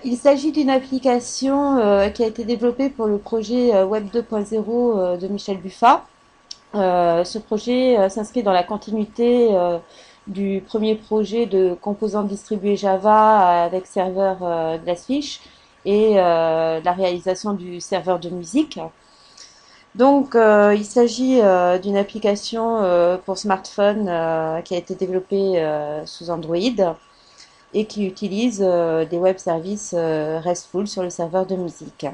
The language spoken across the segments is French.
Il s'agit d'une application qui a été développée pour le projet Web 2.0 de Michel Buffat. Ce projet s'inscrit dans la continuité du premier projet de composants distribués Java avec serveur Glassfish et la réalisation du serveur de musique. Donc, il s'agit d'une application pour smartphone qui a été développée sous Android et qui utilise des web services RESTful sur le serveur de musique.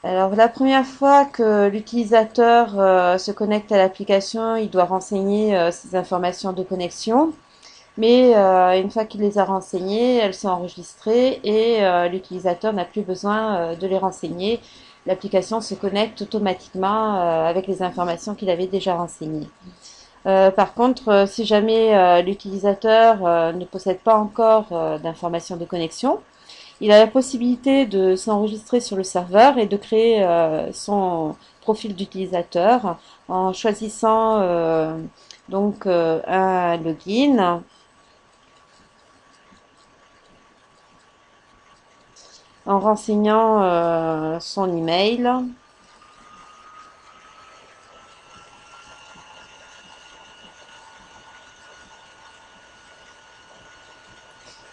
Alors, la première fois que l'utilisateur se connecte à l'application, il doit renseigner ses informations de connexion. Mais une fois qu'il les a renseignées, elles sont enregistrées et l'utilisateur n'a plus besoin de les renseigner. L'application se connecte automatiquement avec les informations qu'il avait déjà renseignées. Par contre, si jamais l'utilisateur ne possède pas encore d'informations de connexion, il a la possibilité de s'enregistrer sur le serveur et de créer son profil d'utilisateur en choisissant un login, en renseignant son email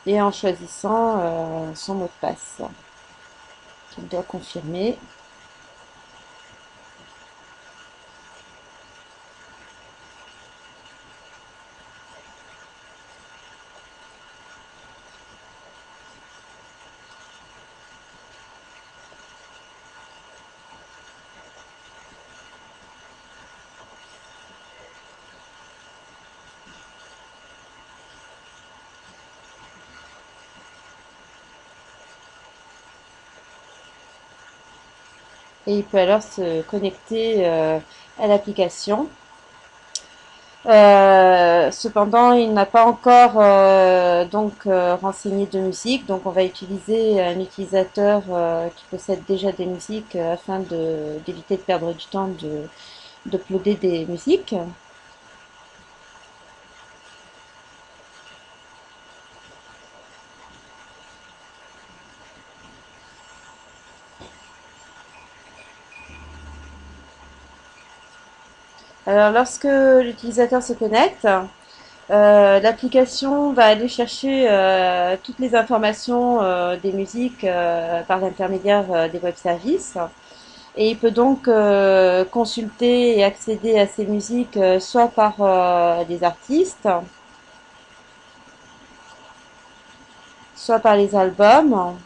et en choisissant son mot de passe qu'il doit confirmer. Et il peut alors se connecter à l'application. Cependant, il n'a pas encore renseigné de musique, donc on va utiliser un utilisateur qui possède déjà des musiques afin d'éviter de perdre du temps d'uploader des musiques. Alors, lorsque l'utilisateur se connecte, l'application va aller chercher toutes les informations des musiques par l'intermédiaire des web services. Et il peut donc consulter et accéder à ces musiques soit par les artistes, soit par les albums,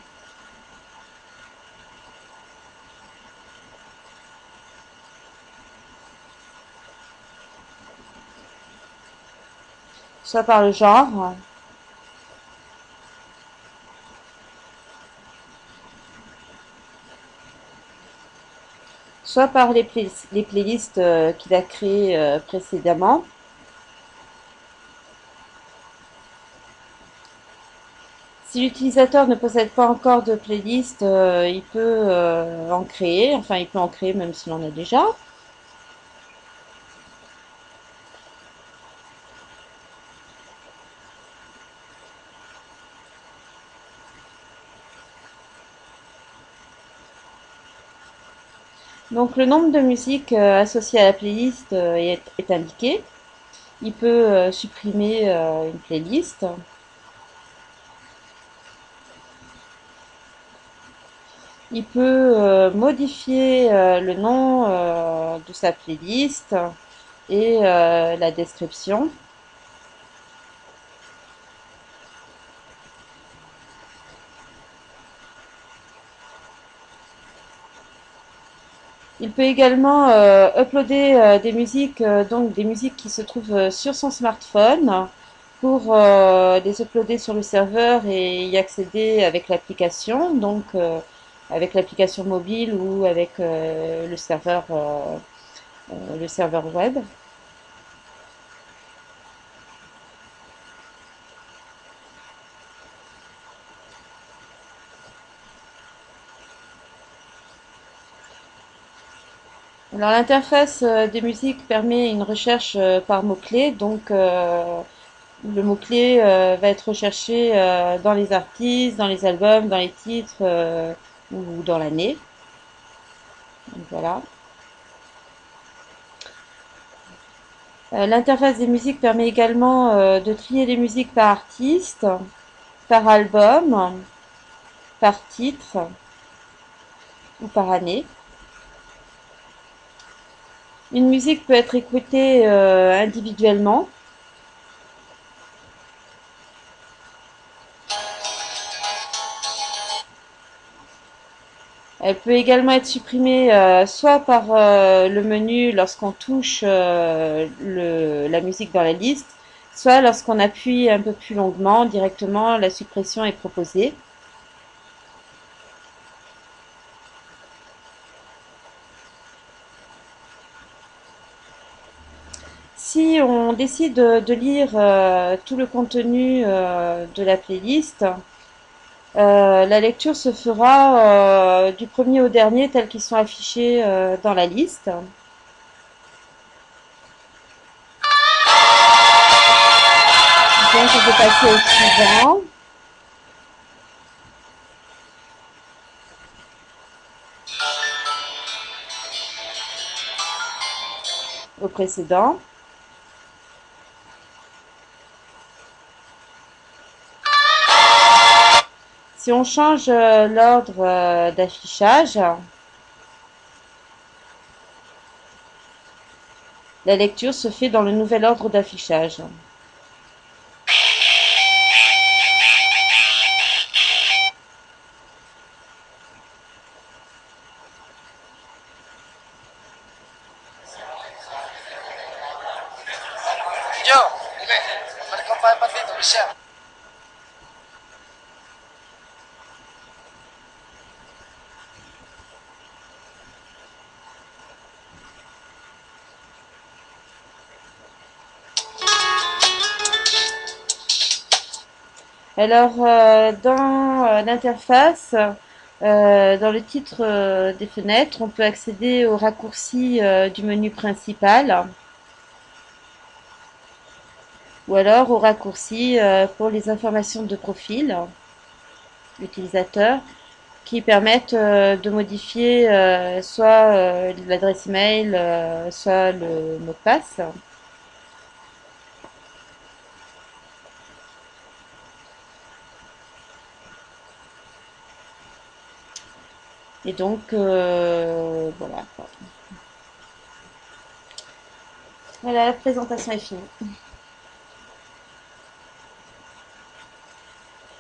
soit par le genre, soit par les playlists qu'il a créées précédemment. Si l'utilisateur ne possède pas encore de playlist, il peut en créer, enfin il peut en créer même s'il en a déjà. Donc le nombre de musiques associées à la playlist est indiqué. Il peut supprimer une playlist. Il peut modifier le nom de sa playlist et la description. Il peut également uploader des musiques, donc des musiques qui se trouvent sur son smartphone pour les uploader sur le serveur et y accéder avec l'application, donc avec l'application mobile ou avec le serveur web. Alors l'interface des musiques permet une recherche par mots-clés, donc Le mot-clé va être recherché dans les artistes, dans les albums, dans les titres ou dans l'année. Donc voilà. L'interface des musiques permet également de trier les musiques par artiste, par album, par titre ou par année. Une musique peut être écoutée individuellement. Elle peut également être supprimée soit par le menu lorsqu'on touche la musique dans la liste, soit lorsqu'on appuie un peu plus longuement, directement, la suppression est proposée. Si on décide de lire tout le contenu de la playlist, la lecture se fera du premier au dernier tels qu'ils sont affichés dans la liste. Donc on peut passer au suivant, au précédent. Si on change l'ordre d'affichage, la lecture se fait dans le nouvel ordre d'affichage. Yo, dime, ¿me compa de patito, Michelle? Alors, dans l'interface, dans le titre des fenêtres, on peut accéder aux raccourcis du menu principal ou alors aux raccourcis pour les informations de profil utilisateur qui permettent de modifier soit l'adresse email, soit le mot de passe. Et donc, voilà. Voilà, la présentation est finie.